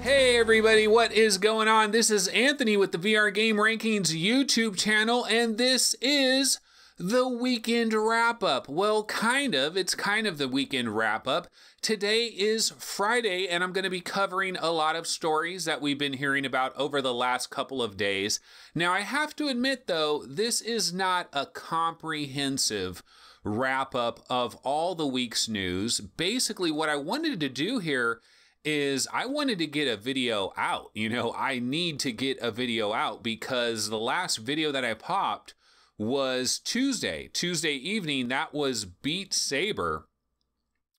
Hey everybody, what is going on? This is Anthony with the VR Game Rankings YouTube channel, and this is the weekend wrap-up. Well, it's kind of the weekend wrap-up. Today is Friday, and I'm going to be covering a lot of stories that we've been hearing about over the last couple of days. Now, I have to admit, though, this is not a comprehensive wrap-up of all the week's news. Basically, what I wanted to do here is I wanted to get a video out. I need to get a video out because the last video that I popped was Tuesday evening. That was Beat Saber,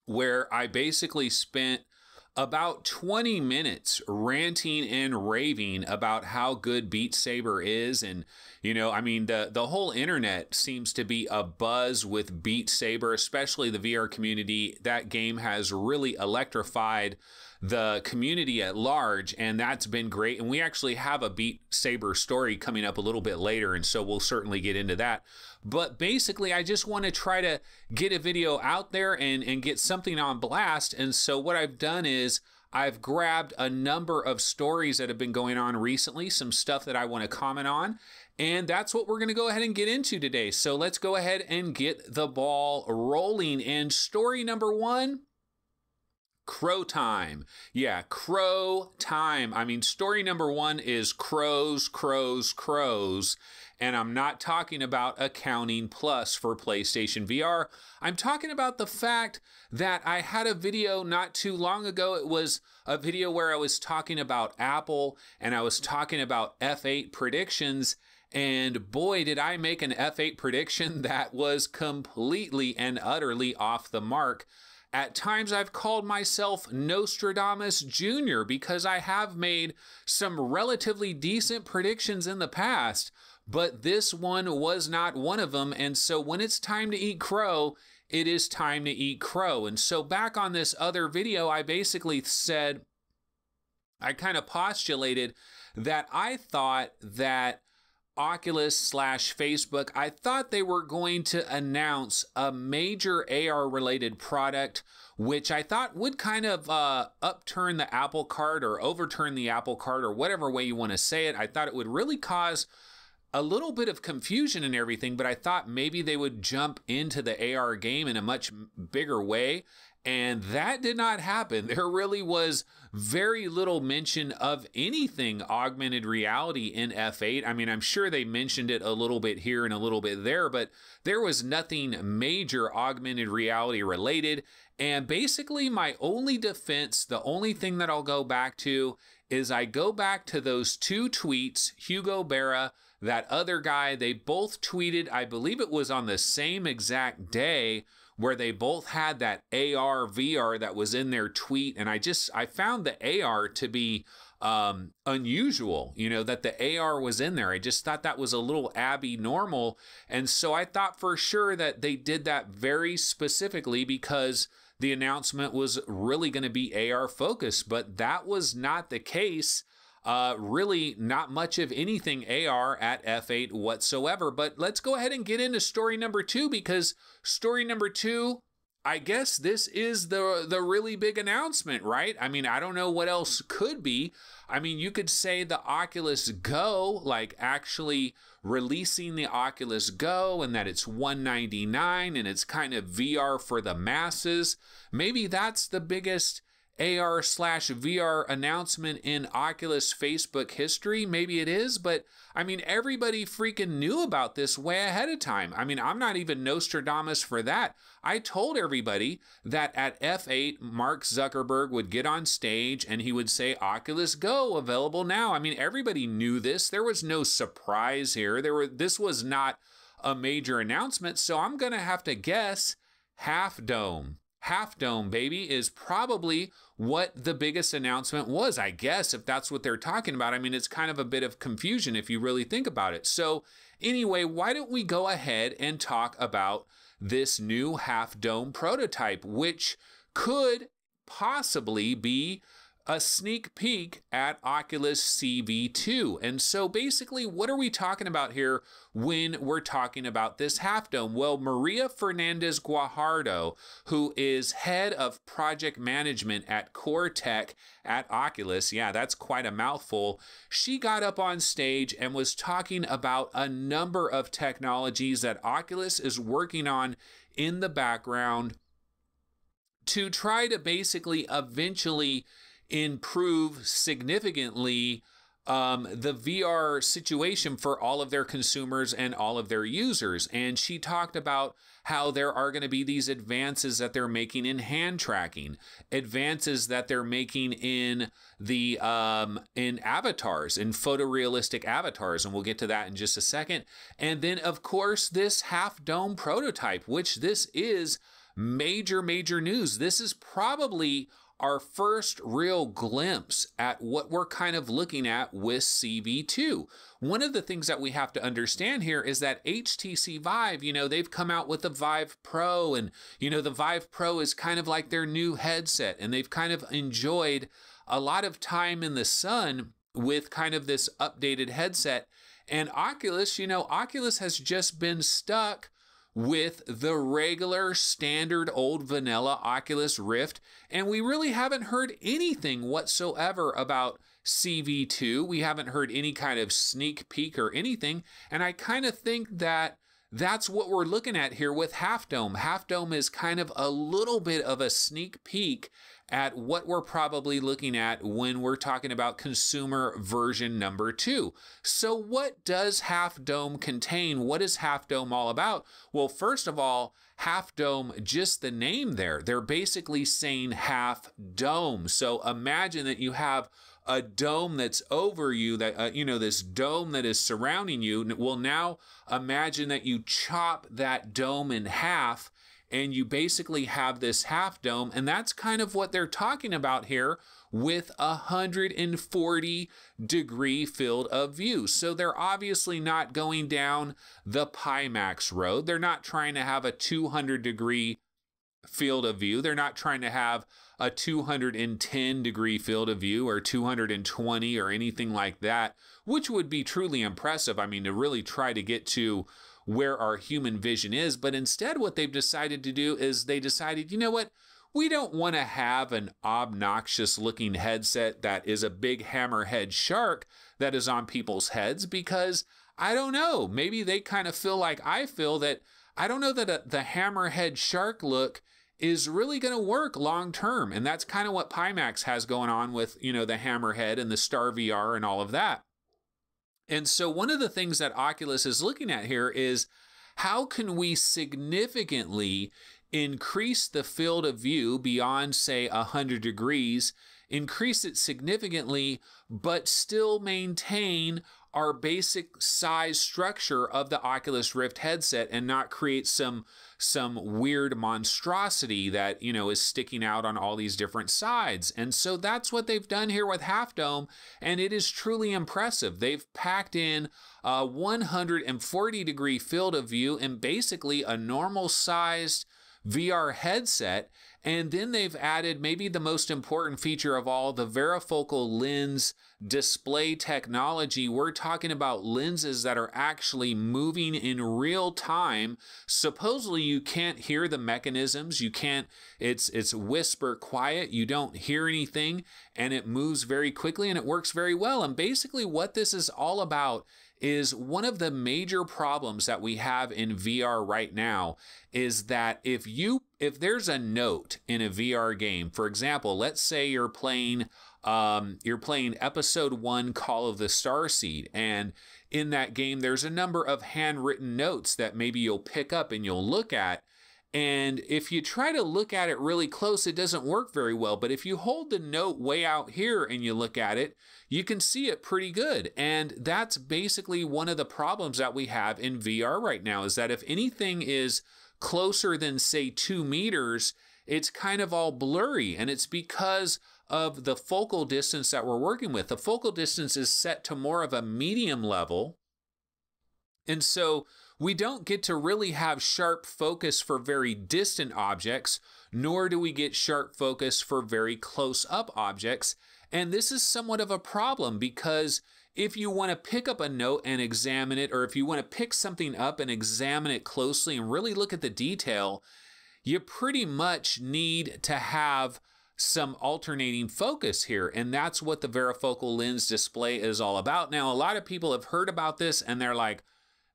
where I basically spent about 20 minutes ranting and raving about how good Beat Saber is. And, the whole internet seems to be abuzz with Beat Saber, especially the VR community. That game has really electrified the community at large, and that's been great. And we actually have a Beat Saber story coming up a little bit later, and so we'll certainly get into that. But basically, I just want to try to get a video out there and get something on blast. And so what I've done is I've grabbed a number of stories that have been going on recently, some stuff that I want to comment on, and that's what we're going to go ahead and get into today. So let's go ahead and get the ball rolling. And story number one, crow time. Yeah, crow time. Story number one is crows. And I'm not talking about Accounting Plus for PlayStation VR. I'm talking about the fact that I had a video not too long ago. It was a video where I was talking about Apple and I was talking about F8 predictions. And boy, did I make an F8 prediction that was completely and utterly off the mark. At times, I've called myself Nostradamus Jr. because I have made some relatively decent predictions in the past, but this one was not one of them. And so when it's time to eat crow, it is time to eat crow. And so back on this other video, I basically said, I kind of postulated that I thought that Oculus/Facebook, I thought they were going to announce a major AR related product, which I thought would kind of upturn the apple cart or overturn the apple cart or whatever way you want to say it. I thought it would really cause a little bit of confusion and everything, but I thought maybe they would jump into the AR game in a much bigger way. And that did not happen. There really was very little mention of anything augmented reality in F8. I'm sure they mentioned it a little bit here and a little bit there, but there was nothing major augmented reality related. And basically my only defense, the only thing that I'll go back to is I go back to those two tweets, Hugo Berra, that other guy, they both tweeted, I believe it was on the same exact day, where they both had that AR VR that was in their tweet. And I found the AR to be unusual, that the AR was in there. I just thought that was a little abnormal. And so I thought for sure that they did that very specifically because the announcement was really going to be AR focused, but that was not the case. Really not much of anything AR at F8 whatsoever. But let's go ahead and get into story number two, because story number two, I guess this is the really big announcement, right? I don't know what else could be. You could say the Oculus Go, like actually releasing the Oculus Go and that it's $199 and it's kind of VR for the masses. Maybe that's the biggest AR/VR announcement in Oculus Facebook history. Maybe it is, but everybody freaking knew about this way ahead of time. I'm not even Nostradamus for that. I told everybody that at F8, Mark Zuckerberg would get on stage and he would say, Oculus Go available now. Everybody knew this. There was no surprise here. This was not a major announcement. So I'm going to have to guess Half Dome. Half Dome, baby, is probably what the biggest announcement was, I guess, if that's what they're talking about. It's kind of a bit of confusion if you really think about it. So anyway, why don't we go ahead and talk about this new Half Dome prototype, which could possibly be a sneak peek at Oculus CV2. And so basically, what are we talking about here when we're talking about this Half Dome? Well, Maria Fernandez Guajardo, who is head of project management at Core Tech at Oculus, yeah, that's quite a mouthful, she got up on stage and was talking about a number of technologies that Oculus is working on in the background to try to basically eventually improve significantly the VR situation for all of their consumers and all of their users. And she talked about how there are going to be these advances that they're making in hand tracking, advances that they're making in the in avatars, in photorealistic avatars, and we'll get to that in just a second. And then, of course, this Half Dome prototype, which this is major news. This is probably our first real glimpse at what we're kind of looking at with CV2. One of the things that we have to understand here is that HTC Vive, you know, they've come out with the Vive Pro, and, you know, the Vive Pro is kind of like their new headset, and they've kind of enjoyed a lot of time in the sun with kind of this updated headset. And Oculus, you know, Oculus has just been stuck with the regular standard old vanilla Oculus Rift, and we really haven't heard anything whatsoever about CV2. We haven't heard any kind of sneak peek or anything, and I kind of think that that's what we're looking at here with Half Dome. Half Dome is kind of a little bit of a sneak peek at what we're probably looking at when we're talking about consumer version number 2. So what does Half Dome contain? What is Half Dome all about? Well, first of all, Half Dome, just the name there, they're basically saying half dome. So imagine that you have a dome that's over you, that you know, this dome that is surrounding you. Well, now imagine that you chop that dome in half, and you basically have this Half Dome, and that's kind of what they're talking about here with 140-degree field of view. So they're obviously not going down the Pimax road. They're not trying to have a 200-degree field of view. They're not trying to have a 210-degree field of view or 220 or anything like that, which would be truly impressive. I mean, to really try to get to where our human vision is. But instead, what they've decided to do is they decided, you know what? We don't want to have an obnoxious looking headset that is a big hammerhead shark that is on people's heads, because I don't know, maybe they kind of feel like I feel that I don't know that the hammerhead shark look is really going to work long term. And that's kind of what Pimax has going on with, you know, the hammerhead and the Star VR and all of that. And so one of the things that Oculus is looking at here is how can we significantly increase the field of view beyond, say, 100 degrees, increase it significantly, but still maintain our basic size structure of the Oculus Rift headset and not create some weird monstrosity that, you know, is sticking out on all these different sides. And so that's what they've done here with Half Dome, and it is truly impressive. They've packed in a 140-degree field of view in basically a normal sized VR headset, and then they've added maybe the most important feature of all, the varifocal lens display technology. We're talking about lenses that are actually moving in real time. Supposedly you can't hear the mechanisms. You can't, it's whisper quiet. You don't hear anything, and it moves very quickly and it works very well. And basically what this is all about is one of the major problems that we have in VR right now is that if there's a note in a VR game, for example, let's say you're playing Episode 1 Call of the Starseed, and in that game there's a number of handwritten notes that maybe you'll pick up and you'll look at. And if you try to look at it really close, it doesn't work very well. But if you hold the note way out here and you look at it, you can see it pretty good. And that's basically one of the problems that we have in VR right now, is that if anything is closer than, say, 2 meters, it's kind of all blurry. And it's because of the focal distance that we're working with. The focal distance is set to more of a medium level. And so we don't get to really have sharp focus for very distant objects, nor do we get sharp focus for very close up objects. And this is somewhat of a problem because if you want to pick up a note and examine it, or if you want to pick something up and examine it closely and really look at the detail, you pretty much need to have some alternating focus here. And that's what the varifocal lens display is all about. Now, a lot of people have heard about this and they're like,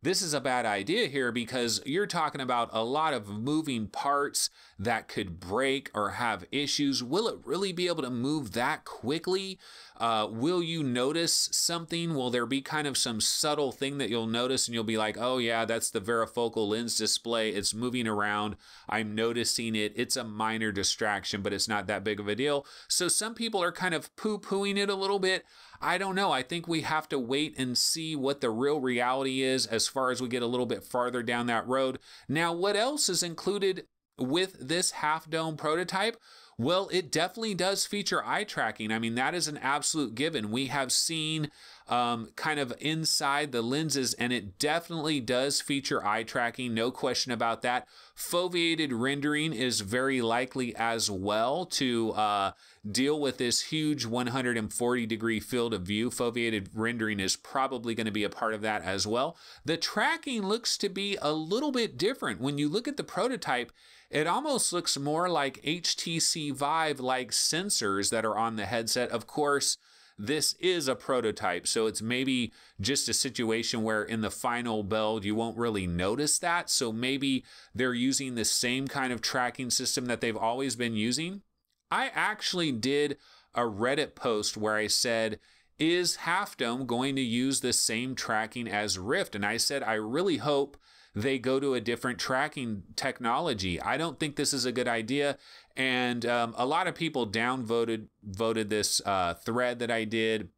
this is a bad idea here because you're talking about a lot of moving parts that could break or have issues. Will it really be able to move that quickly? Will you notice something? Will there be kind of some subtle thing that you'll notice and you'll be like, oh yeah, that's the varifocal lens display. It's moving around. I'm noticing it. It's a minor distraction, but it's not that big of a deal. So some people are kind of poo-pooing it a little bit. I don't know. I think we have to wait and see what the real reality is as far as we get a little bit farther down that road. Now, what else is included with this half dome prototype? Well, it definitely does feature eye tracking. I mean, that is an absolute given. We have seen kind of inside the lenses, and it definitely does feature eye tracking, no question about that. Foveated rendering is very likely as well to deal with this huge 140-degree field of view. Foveated rendering is probably going to be a part of that as well. The tracking looks to be a little bit different. When you look at the prototype, it almost looks more like HTC Vive-like sensors that are on the headset. Of course, this is a prototype, so it's maybe just a situation where in the final build you won't really notice that. So maybe they're using the same kind of tracking system that they've always been using. I actually did a Reddit post where I said, is Half Dome going to use the same tracking as Rift? And I said, I really hope they go to a different tracking technology. I don't think this is a good idea. And a lot of people voted this thread that I did.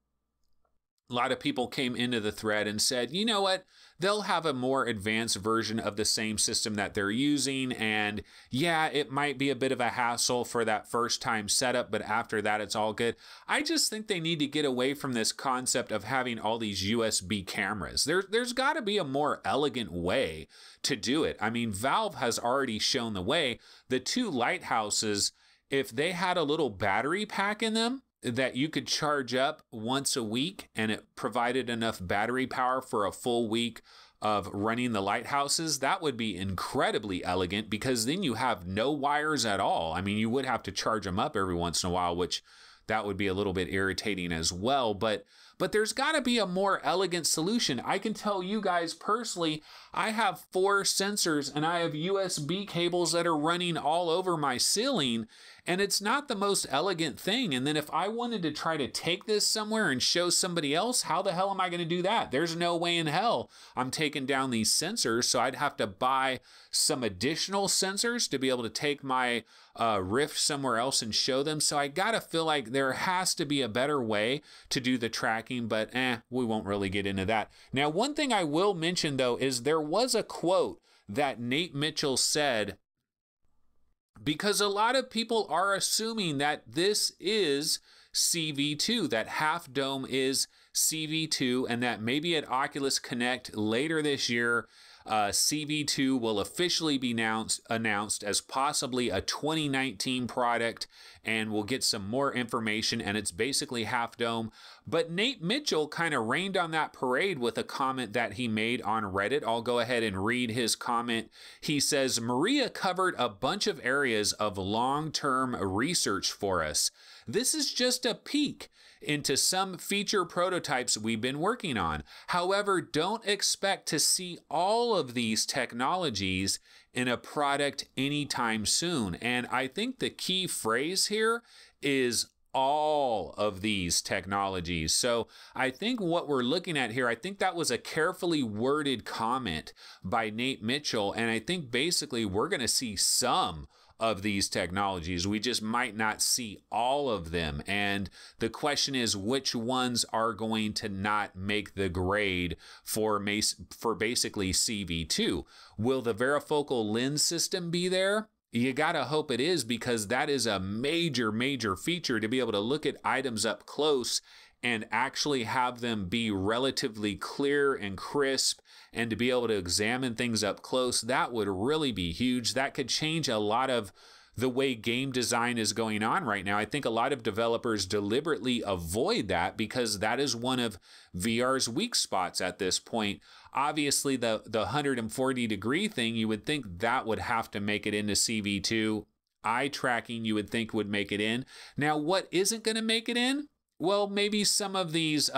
A lot of people came into the thread and said, you know what? They'll have a more advanced version of the same system that they're using. And yeah, it might be a bit of a hassle for that first time setup, but after that, it's all good. I just think they need to get away from this concept of having all these USB cameras. There's got to be a more elegant way to do it. I mean, Valve has already shown the way. The two lighthouses, if they had a little battery pack in them that you could charge up once a week and it provided enough battery power for a full week of running the lighthouses, that would be incredibly elegant because then you have no wires at all. I mean, you would have to charge them up every once in a while, which that would be a little bit irritating as well. But there's got to be a more elegant solution. I can tell you guys personally, I have 4 sensors and I have USB cables that are running all over my ceiling, and it's not the most elegant thing. And then if I wanted to try to take this somewhere and show somebody else, how the hell am I going to do that? There's no way in hell I'm taking down these sensors, so I'd have to buy some additional sensors to be able to take my Rift somewhere else and show them. So I gotta feel like there has to be a better way to do the tracking, but we won't really get into that. Now, one thing I will mention though is there was a quote that Nate Mitchell said, because a lot of people are assuming that this is CV2, that Half Dome is CV2, and that maybe at Oculus Connect later this year, CV2 will officially be announced as possibly a 2019 product, and we'll get some more information, and it's basically Half Dome. But Nate Mitchell kind of rained on that parade with a comment that he made on Reddit. I'll go ahead and read his comment. He says, Maria covered a bunch of areas of long-term research for us. This is just a peek into some feature prototypes we've been working on. However, don't expect to see all of these technologies in a product anytime soon. And I think the key phrase here is all of these technologies. So I think what we're looking at here, I think that was a carefully worded comment by Nate Mitchell. And I think basically we're going to see some of these technologies. We just might not see all of them. And the question is, which ones are going to not make the grade for basically CV2? Will the varifocal lens system be there? You gotta hope it is, because that is a major feature to be able to look at items up close and actually have them be relatively clear and crisp, and to be able to examine things up close, that would really be huge. That could change a lot of the way game design is going on right now. I think a lot of developers deliberately avoid that because that is one of VR's weak spots at this point. Obviously, the 140-degree thing, you would think that would have to make it into CV2. Eye tracking, you would think, would make it in. Now, what isn't going to make it in? Well, maybe some of these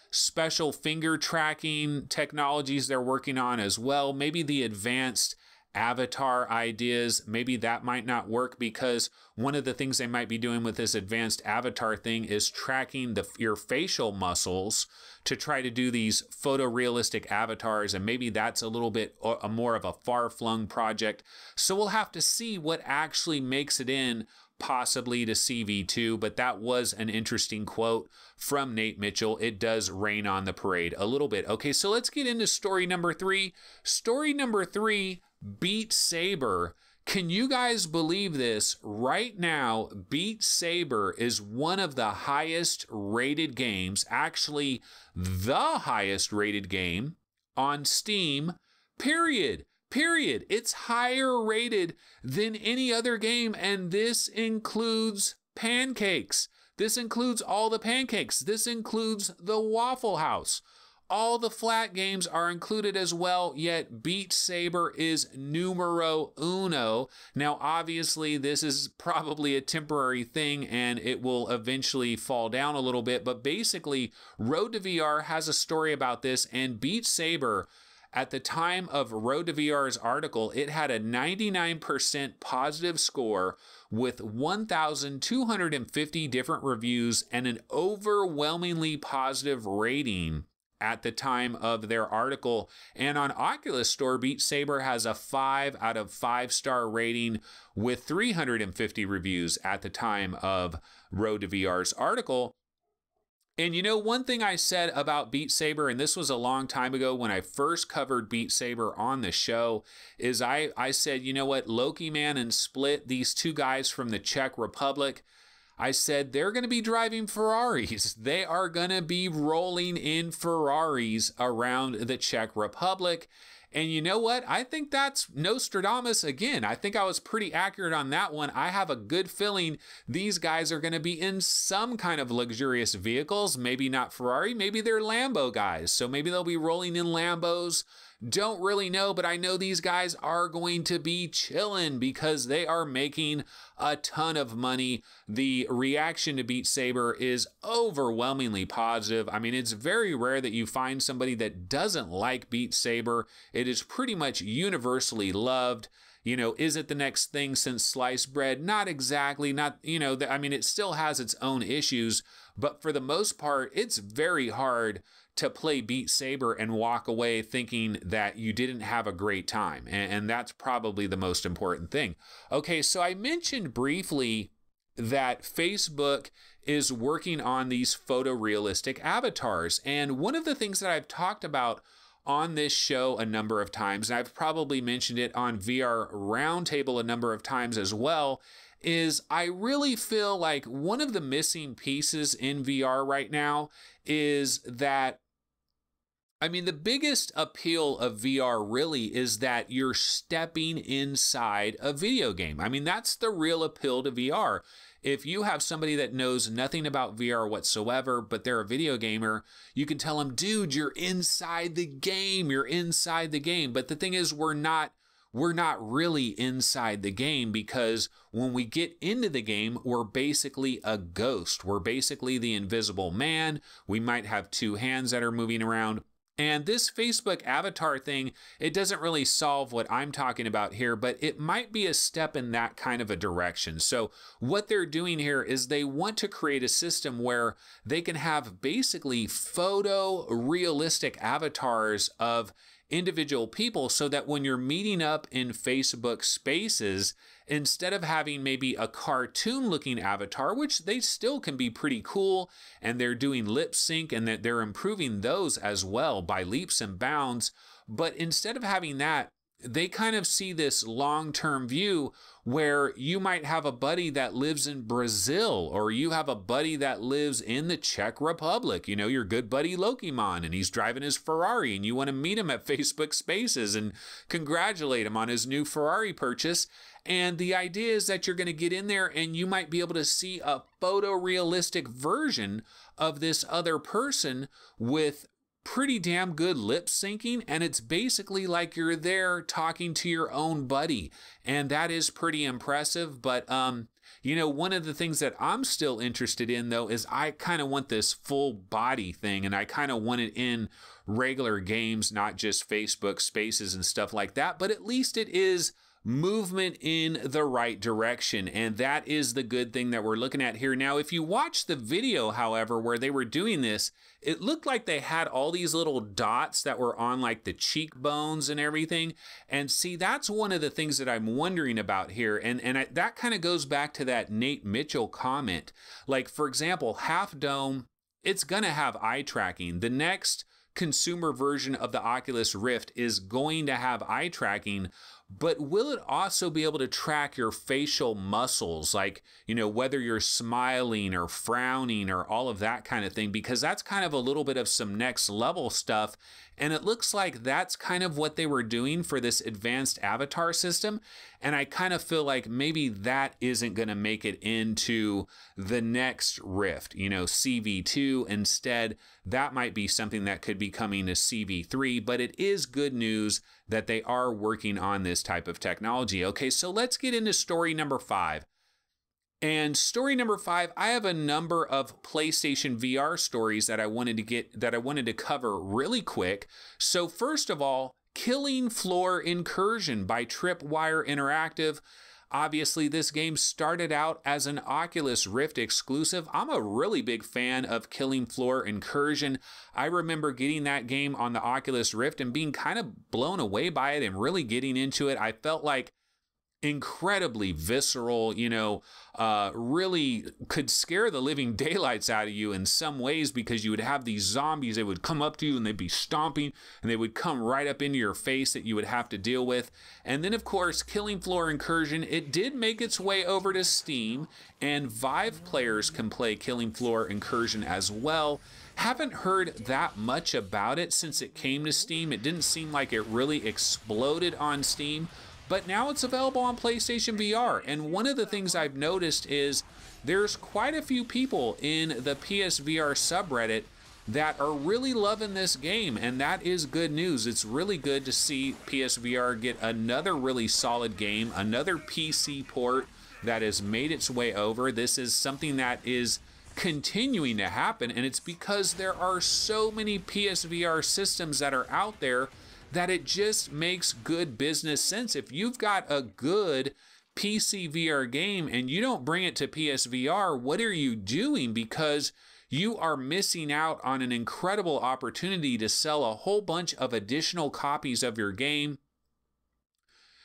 special finger tracking technologies they're working on as well. Maybe the advanced avatar ideas, maybe that might not work, because one of the things they might be doing with this advanced avatar thing is tracking your facial muscles to try to do these photorealistic avatars, and maybe that's a little bit more of a far-flung project. So we'll have to see what actually makes it in, possibly to CV2, but that was an interesting quote from Nate Mitchell. It does rain on the parade a little bit. Okay, so let's get into story number 3. Story number 3, Beat Saber. Can you guys believe this? Right now, Beat Saber is one of the highest rated games, actually the highest rated game on Steam, period. It's higher rated than any other game, and this includes pancakes. This includes all the pancakes. This includes the Waffle House. All the flat games are included as well, yet Beat Saber is numero uno. Now, obviously, this is probably a temporary thing, and it will eventually fall down a little bit, but basically, Road to VR has a story about this, and Beat Saber, at the time of Road to VR's article, it had a 99% positive score with 1,250 different reviews and an overwhelmingly positive rating at the time of their article. And on Oculus Store, Beat Saber has a 5 out of 5-star rating with 350 reviews at the time of Road to VR's article. And you know, one thing I said about Beat Saber, and this was a long time ago when I first covered Beat Saber on the show, is I said, you know what, Loki Man and Split, these two guys from the Czech Republic, I said they're going to be driving Ferraris. They are going to be rolling in Ferraris around the Czech Republic. And you know what? I think that's Nostradamus again. I think I was pretty accurate on that one. I have a good feeling these guys are going to be in some kind of luxurious vehicles. Maybe not Ferrari, maybe they're Lambo guys. So maybe they'll be rolling in Lambos. Don't really know, but I know these guys are going to be chilling because they are making a ton of money. The reaction to Beat Saber is overwhelmingly positive. I mean, it's very rare that you find somebody that doesn't like Beat Saber. It is pretty much universally loved. You know, is it the next thing since sliced bread? Not exactly. Not, you know, I mean, it still has its own issues, but for the most part, it's very hard to play Beat Saber and walk away thinking that you didn't have a great time. And that's probably the most important thing. Okay, so I mentioned briefly that Facebook is working on these photorealistic avatars. And one of the things that I've talked about on this show a number of times, and I've probably mentioned it on VR Roundtable a number of times as well, is I really feel like one of the missing pieces in VR right now is that, I mean, the biggest appeal of VR really is that you're stepping inside a video game. I mean, that's the real appeal to VR. If you have somebody that knows nothing about VR whatsoever, but they're a video gamer, you can tell them, dude, you're inside the game. You're inside the game. But the thing is, we're not really inside the game, because when we get into the game, we're basically a ghost. We're basically the invisible man. We might have two hands that are moving around. And this Facebook avatar thing, it doesn't really solve what I'm talking about here, but it might be a step in that kind of a direction. So what they're doing here is they want to create a system where they can have basically photorealistic avatars of individual people, so that when you're meeting up in Facebook spaces, instead of having maybe a cartoon looking avatar, which they still can be pretty cool, and they're doing lip sync and that they're improving those as well by leaps and bounds, but instead of having that, they kind of see this long-term view where you might have a buddy that lives in Brazil, or you have a buddy that lives in the Czech Republic, you know, your good buddy Lokimon, and he's driving his Ferrari, and you want to meet him at Facebook Spaces and congratulate him on his new Ferrari purchase. And the idea is that you're going to get in there and you might be able to see a photorealistic version of this other person with pretty damn good lip syncing, and it's basically like you're there talking to your own buddy, and that is pretty impressive. But you know, one of the things that I'm still interested in though is I kind of want this full body thing, and I kind of want it in regular games, not just Facebook Spaces and stuff like that, but at least it is movement in the right direction, and that is the good thing that we're looking at here. Now, if you watch the video, however, where they were doing this, it looked like they had all these little dots that were on like the cheekbones and everything. And see, that's one of the things that I'm wondering about here. And that kind of goes back to that Nate Mitchell comment. Like, for example, Half Dome, it's going to have eye tracking. The next consumer version of the Oculus Rift is going to have eye tracking, but will it also be able to track your facial muscles, like, you know, whether you're smiling or frowning or all of that kind of thing? Because that's kind of a little bit of some next level stuff. And it looks like that's kind of what they were doing for this advanced avatar system. And I kind of feel like maybe that isn't going to make it into the next Rift, you know, CV2. Instead, that might be something that could be coming to CV3, but it is good news that they are working on this type of technology. Okay, so let's get into story number 5. And story number 5, I have a number of PlayStation VR stories that I wanted to cover really quick. So first of all, Killing Floor Incursion by Tripwire Interactive. Obviously, this game started out as an Oculus Rift exclusive. I'm a really big fan of Killing Floor Incursion. I remember getting that game on the Oculus Rift and being kind of blown away by it and really getting into it. I felt like incredibly visceral, you know, really could scare the living daylights out of you in some ways, because you would have these zombies, they would come up to you and they'd be stomping and they would come right up into your face that you would have to deal with. And then of course, Killing Floor Incursion, it did make its way over to Steam, and Vive players can play Killing Floor Incursion as well. Haven't heard that much about it since it came to Steam. It didn't seem like it really exploded on Steam. But now it's available on PlayStation VR. And one of the things I've noticed is there's quite a few people in the PSVR subreddit that are really loving this game, and that is good news. It's really good to see PSVR get another really solid game, another PC port that has made its way over. This is something that is continuing to happen, and it's because there are so many PSVR systems that are out there that it just makes good business sense. If you've got a good PC VR game and you don't bring it to PSVR, what are you doing? Because you are missing out on an incredible opportunity to sell a whole bunch of additional copies of your game.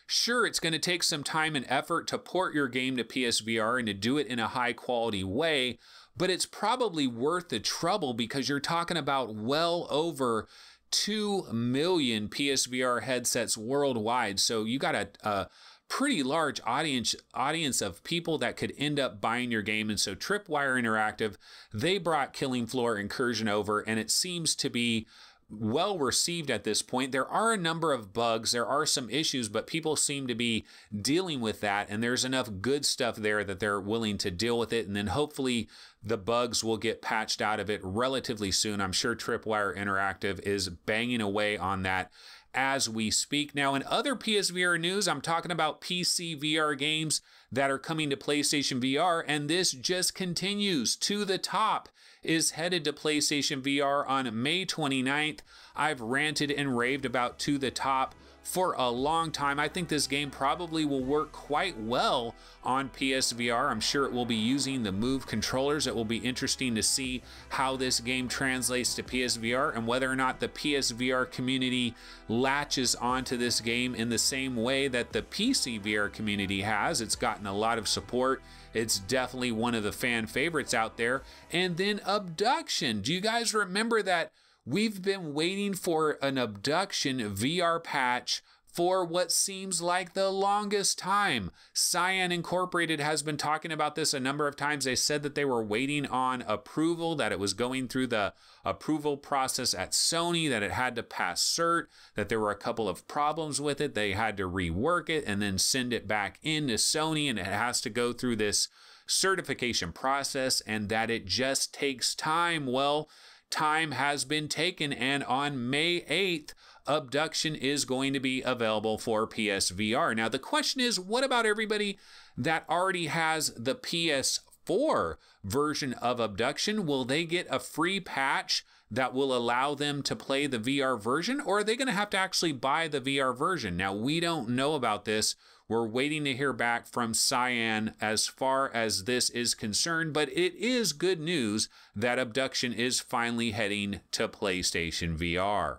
Sure, it's going to take some time and effort to port your game to PSVR and to do it in a high quality way, but it's probably worth the trouble, because you're talking about well over 2 million PSVR headsets worldwide. So you got a pretty large audience of people that could end up buying your game. And so Tripwire Interactive, they brought Killing Floor Incursion over, and it seems to be well received at this point. There are a number of bugs, there are some issues, but people seem to be dealing with that, and there's enough good stuff there that they're willing to deal with it, and then hopefully the bugs will get patched out of it relatively soon. I'm sure Tripwire Interactive is banging away on that as we speak. Now, in other PSVR news, I'm talking about PC VR games that are coming to PlayStation VR, and this just continues. To the Top is headed to PlayStation VR on May 29th. I've ranted and raved about To the Top for a long time. I think this game probably will work quite well on PSVR. I'm sure it will be using the Move controllers. It will be interesting to see how this game translates to PSVR and whether or not the PSVR community latches onto this game in the same way that the PC VR community has. It's gotten a lot of support. It's definitely one of the fan favorites out there. And then Abduction. Do you guys remember that? We've been waiting for an Abduction VR patch for what seems like the longest time. Cyan Incorporated has been talking about this a number of times. They said that they were waiting on approval, that it was going through the approval process at Sony, that it had to pass cert, that there were a couple of problems with it. They had to rework it and then send it back into Sony, and it has to go through this certification process, and that it just takes time. Well, time has been taken, and on May 8th, Abduction is going to be available for PSVR. Now, the question is, what about everybody that already has the PS4 version of Abduction? Will they get a free patch that will allow them to play the VR version, or are they going to have to actually buy the VR version? Now, we don't know about this. We're waiting to hear back from Cyan as far as this is concerned, but it is good news that Abduction is finally heading to PlayStation VR.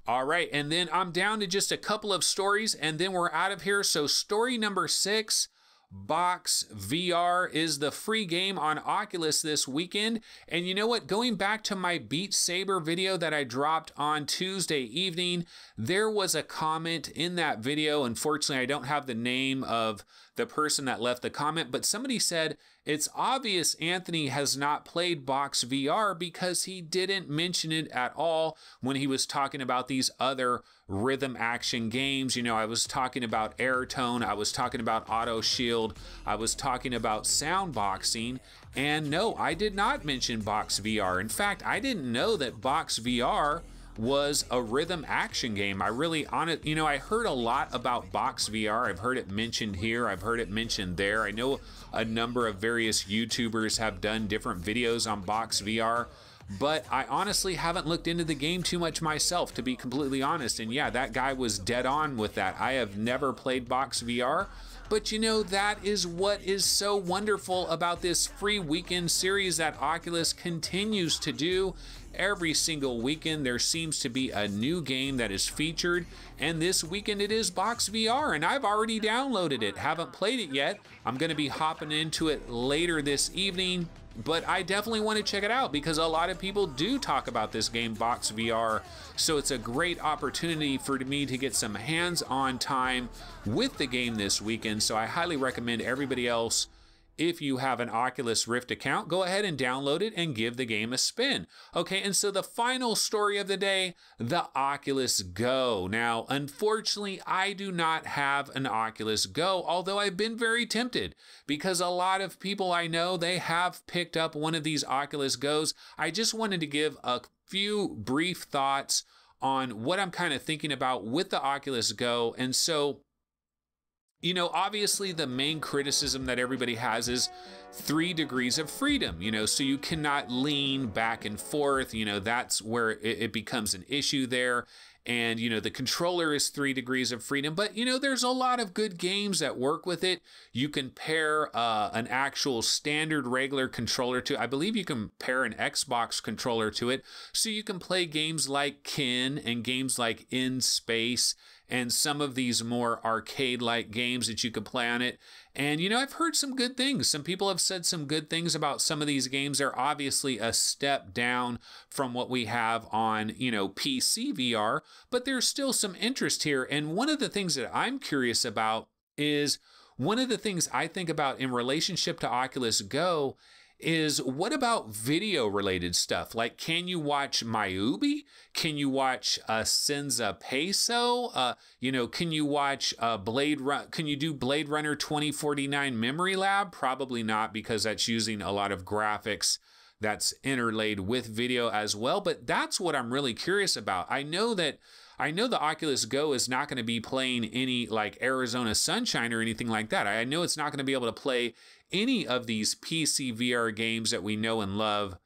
All right, and then I'm down to just a couple of stories, and then we're out of here. So story number 6, BOXVR is the free game on Oculus this weekend. And you know what? Going back to my Beat Saber video that I dropped on Tuesday evening, there was a comment in that video. Unfortunately, I don't have the name of the person that left the comment, but somebody said, it's obvious Anthony has not played BOXVR because he didn't mention it at all when he was talking about these other rhythm action games. You know, I was talking about Airtone, I was talking about Auto Shield, I was talking about soundboxing, and no, I did not mention BOXVR. In fact, I didn't know that BOXVR was a rhythm action game. I heard a lot about BOXVR. I've heard it mentioned here, I've heard it mentioned there. I know a number of various YouTubers have done different videos on BOXVR, but I honestly haven't looked into the game too much myself, to be completely honest. And yeah, that guy was dead on with that. I have never played BOXVR, but you know, that is what is so wonderful about this free weekend series that Oculus continues to do. Every single weekend there seems to be a new game that is featured, and this weekend it is BOXVR, and I've already downloaded it. Haven't played it yet. I'm going to be hopping into it later this evening, but I definitely want to check it out because a lot of people do talk about this game BOXVR, so it's a great opportunity for me to get some hands-on time with the game this weekend. So I highly recommend everybody else, if you have an Oculus Rift account, go ahead and download it and give the game a spin. Okay, and so the final story of the day, the Oculus Go. Now, unfortunately, I do not have an Oculus Go, although I've been very tempted because a lot of people I know, they have picked up one of these Oculus Go's. I just wanted to give a few brief thoughts on what I'm kind of thinking about with the Oculus Go. And so, you know, obviously the main criticism that everybody has is 3 degrees of freedom, you know, so you cannot lean back and forth, you know, that's where it becomes an issue there. And, you know, the controller is 3 degrees of freedom, but, you know, there's a lot of good games that work with it. You can pair an actual standard regular controller to, I believe you can pair an Xbox controller to it. So you can play games like Kin and games like In Space and some of these more arcade-like games that you could play on it. And, you know, I've heard some good things. Some people have said some good things about some of these games. They're obviously a step down from what we have on, you know, PC VR, but there's still some interest here. And one of the things that I'm curious about is, one of the things I think about in relationship to Oculus Go is, what about video related stuff? Like, can you watch Mayubi? Can you watch Senza Peso? You know, can you watch can you do Blade Runner 2049 Memory Lab? Probably not, because that's using a lot of graphics that's interlaid with video as well. But that's what I'm really curious about. I know the Oculus Go is not going to be playing any like Arizona Sunshine or anything like that. I know it's not going to be able to play any of these PC VR games that we know and love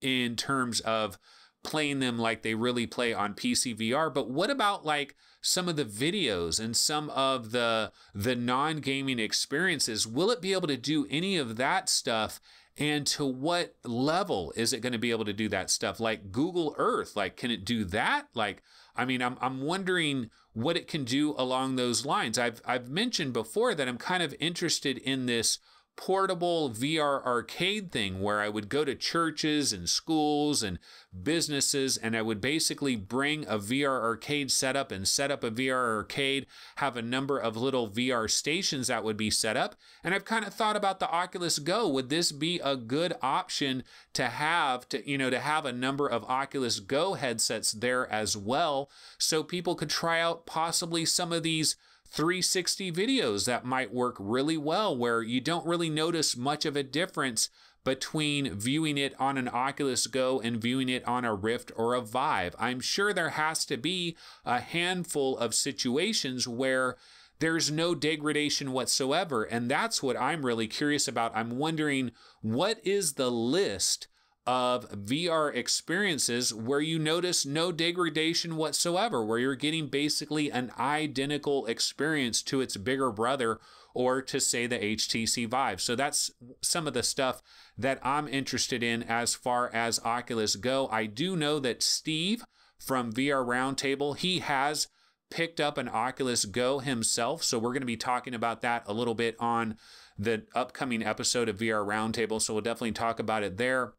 in terms of playing them like they really play on PC VR. But what about like some of the videos and some of the non-gaming experiences? Will it be able to do any of that stuff? And to what level is it going to be able to do that stuff? Like Google Earth, like, can it do that? Like, I mean, I'm wondering what it can do along those lines. I've mentioned before that I'm kind of interested in this portable VR arcade thing where I would go to churches and schools and businesses, and I would basically bring a VR arcade setup and set up a VR arcade, have a number of little VR stations that would be set up. And I've kind of thought about the Oculus Go. Would this be a good option to have a number of Oculus Go headsets there as well, so people could try out possibly some of these 360 videos that might work really well, where you don't really notice much of a difference between viewing it on an Oculus Go and viewing it on a Rift or a Vive. I'm sure there has to be a handful of situations where there's no degradation whatsoever, and that's what I'm really curious about. I'm wondering, what is the list of VR experiences where you notice no degradation whatsoever, where you're getting basically an identical experience to its bigger brother, or to say the HTC Vive. So that's some of the stuff that I'm interested in as far as Oculus Go. I do know that Steve from VR Roundtable, he has picked up an Oculus Go himself, so we're going to be talking about that a little bit on the upcoming episode of VR Roundtable, so we'll definitely talk about it there.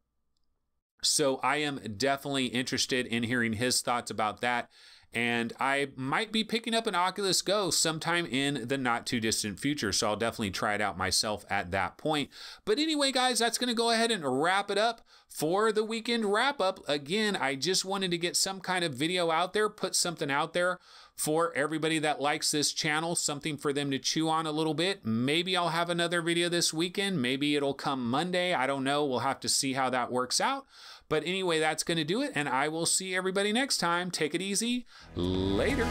So I am definitely interested in hearing his thoughts about that. And I might be picking up an Oculus Go sometime in the not too distant future. So I'll definitely try it out myself at that point. But anyway, guys, that's going to go ahead and wrap it up for the weekend wrap up. Again, I just wanted to get some kind of video out there, put something out there for everybody that likes this channel, something for them to chew on a little bit. Maybe I'll have another video this weekend. Maybe it'll come Monday. I don't know. We'll have to see how that works out. But anyway, that's going to do it, and I will see everybody next time. Take it easy. Later.